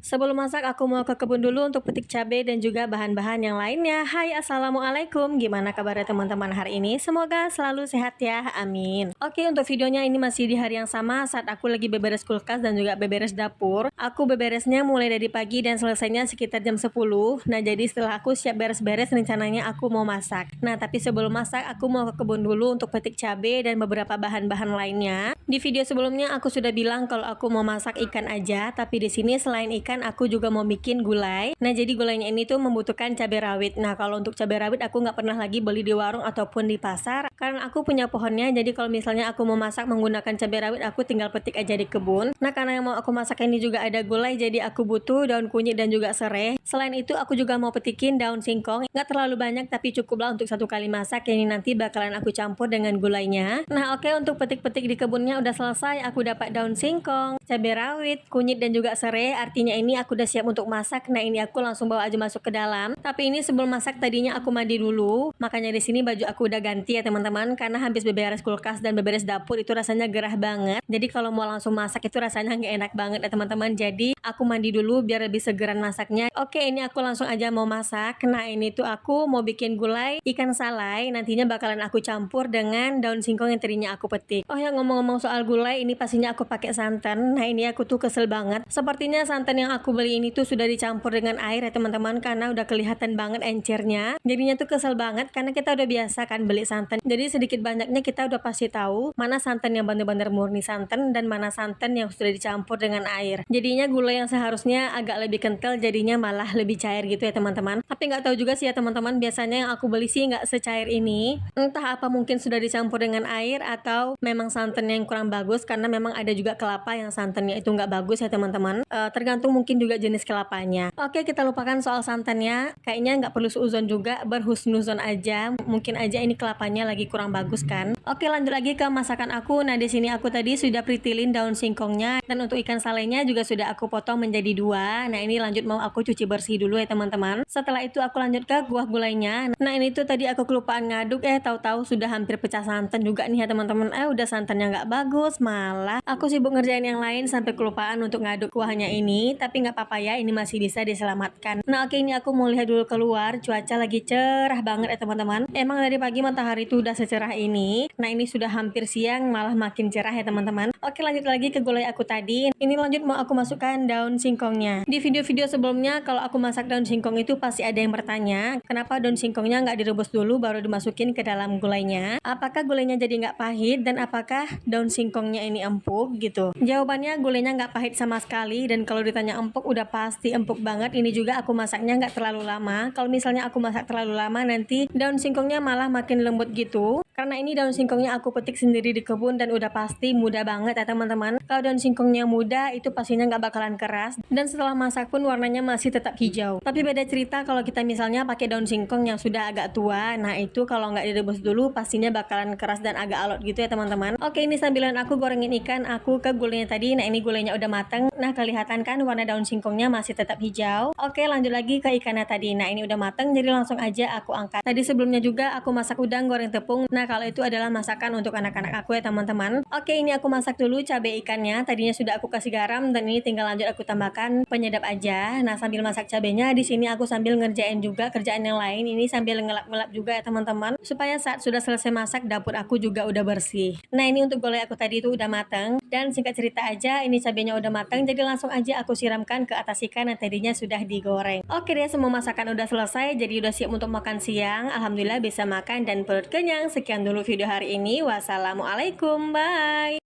Sebelum masak, aku mau ke kebun dulu untuk petik cabai dan juga bahan-bahan yang lainnya. Hai, assalamualaikum. Gimana kabarnya teman-teman hari ini? Semoga selalu sehat ya, amin. Oke, untuk videonya ini masih di hari yang sama saat aku lagi beberes kulkas dan juga beberes dapur. Aku beberesnya mulai dari pagi dan selesainya sekitar jam 10. Nah, jadi setelah aku siap beres-beres, rencananya aku mau masak. Nah, tapi sebelum masak, aku mau ke kebun dulu untuk petik cabai dan beberapa bahan-bahan lainnya. Di video sebelumnya aku sudah bilang kalau aku mau masak ikan aja, tapi di sini selain ikan aku juga mau bikin gulai. Nah, jadi gulainya ini tuh membutuhkan cabai rawit. Nah, kalau untuk cabai rawit aku nggak pernah lagi beli di warung ataupun di pasar karena aku punya pohonnya. Jadi kalau misalnya aku mau masak menggunakan cabai rawit, aku tinggal petik aja di kebun. Nah, karena yang mau aku masak ini juga ada gulai, jadi aku butuh daun kunyit dan juga serai. Selain itu aku juga mau petikin daun singkong. Nggak terlalu banyak tapi cukuplah untuk satu kali masak. Ini nanti bakalan aku campur dengan gulainya. Nah, oke, untuk petik-petik di kebunnya udah selesai. Aku dapat daun singkong, cabai rawit, kunyit dan juga serai. Artinya ini aku udah siap untuk masak. Nah, ini aku langsung bawa aja masuk ke dalam. Tapi ini sebelum masak tadinya aku mandi dulu. Makanya di sini baju aku udah ganti ya teman-teman, karena habis beberes kulkas dan beberes dapur itu rasanya gerah banget. Jadi kalau mau langsung masak itu rasanya nggak enak banget ya teman-teman. Jadi aku mandi dulu biar lebih segeran masaknya. Oke, ini aku langsung aja mau masak. Nah, ini tuh aku mau bikin gulai ikan salai. Nantinya bakalan aku campur dengan daun singkong yang tadinya aku petik. Oh ya, ngomong-ngomong soal gulai, ini pastinya aku pakai santan. Nah, ini aku tuh kesel banget. Sepertinya santan yang aku beli ini tuh sudah dicampur dengan air ya teman-teman, karena udah kelihatan banget encernya. Jadinya tuh kesel banget karena kita udah biasa kan beli santan. Jadi sedikit banyaknya kita udah pasti tahu mana santan yang benar-benar murni santan dan mana santan yang sudah dicampur dengan air. Jadinya gula yang seharusnya agak lebih kental jadinya malah lebih cair gitu ya teman-teman. Tapi nggak tahu juga sih ya teman-teman, biasanya yang aku beli sih nggak secair ini. Entah apa mungkin sudah dicampur dengan air atau memang santannya yang kurang bagus, karena memang ada juga kelapa yang santannya itu nggak bagus ya teman-teman. Tergantung mungkin juga jenis kelapanya. Oke, kita lupakan soal santannya. Kayaknya nggak perlu seuzon juga, berhusnuzon aja. Mungkin aja ini kelapanya lagi kurang bagus kan. Oke, lanjut lagi ke masakan aku. Nah, di sini aku tadi sudah pritilin daun singkongnya dan untuk ikan salainya juga sudah aku potong menjadi 2. Nah, ini lanjut mau aku cuci bersih dulu ya teman-teman. Setelah itu aku lanjut ke kuah gulainya. Nah, ini tuh tadi aku kelupaan ngaduk, tahu-tahu sudah hampir pecah santan juga nih ya teman-teman. Udah santannya nggak bagus, malah aku sibuk ngerjain yang lain sampai kelupaan untuk ngaduk kuahnya ini. Tapi nggak apa-apa ya, ini masih bisa diselamatkan. Nah, oke, ini aku mau lihat dulu keluar. Cuaca lagi cerah banget ya teman-teman. Emang dari pagi matahari tuh udah secerah ini. Nah, ini sudah hampir siang malah makin cerah ya teman-teman. Oke, lanjut lagi ke gulai aku tadi. Ini lanjut mau aku masukkan daun singkongnya. Di video-video sebelumnya kalau aku masak daun singkong itu pasti ada yang bertanya, kenapa daun singkongnya nggak direbus dulu baru dimasukin ke dalam gulainya? Apakah gulainya jadi nggak pahit dan apakah daun singkongnya ini empuk gitu? Jawabannya gulainya nggak pahit sama sekali, dan kalau ditanya empuk udah pasti empuk banget. Ini juga aku masaknya nggak terlalu lama. Kalau misalnya aku masak terlalu lama nanti daun singkongnya malah makin lembut gitu. Karena ini daun singkongnya aku petik sendiri di kebun dan udah pasti muda banget ya teman-teman. Kalau daun singkongnya muda itu pastinya nggak bakalan keras, dan setelah masak pun warnanya masih tetap hijau. Tapi beda cerita kalau kita misalnya pakai daun singkong yang sudah agak tua. Nah, itu kalau nggak direbus dulu pastinya bakalan keras dan agak alot gitu ya teman-teman. Oke, ini sambilan aku gorengin ikan aku ke gulainya tadi. Nah, ini gulainya udah mateng. Nah, kelihatan kan warna daun singkongnya masih tetap hijau. Oke, lanjut lagi ke ikannya tadi. Nah, ini udah mateng jadi langsung aja aku angkat. Tadi sebelumnya juga aku masak udang goreng tepung. Nah, kalau itu adalah masakan untuk anak-anak aku ya teman-teman. Oke, ini aku masak dulu cabai ikannya. Tadinya sudah aku kasih garam dan ini tinggal lanjut aku tambahkan penyedap aja. Nah, sambil masak cabainya di sini aku sambil ngerjain juga kerjaan yang lain. Ini sambil ngelap-ngelap juga ya teman-teman, supaya saat sudah selesai masak dapur aku juga udah bersih. Nah, ini untuk gulai aku tadi itu udah mateng, dan singkat cerita aja ini cabainya udah mateng jadi langsung aja aku siramkan ke atas ikan yang tadinya sudah digoreng. Oke deh, semua masakan udah selesai jadi udah siap untuk makan siang. Alhamdulillah bisa makan dan perut kenyang. Sekian dulu video hari ini. Wassalamualaikum, bye.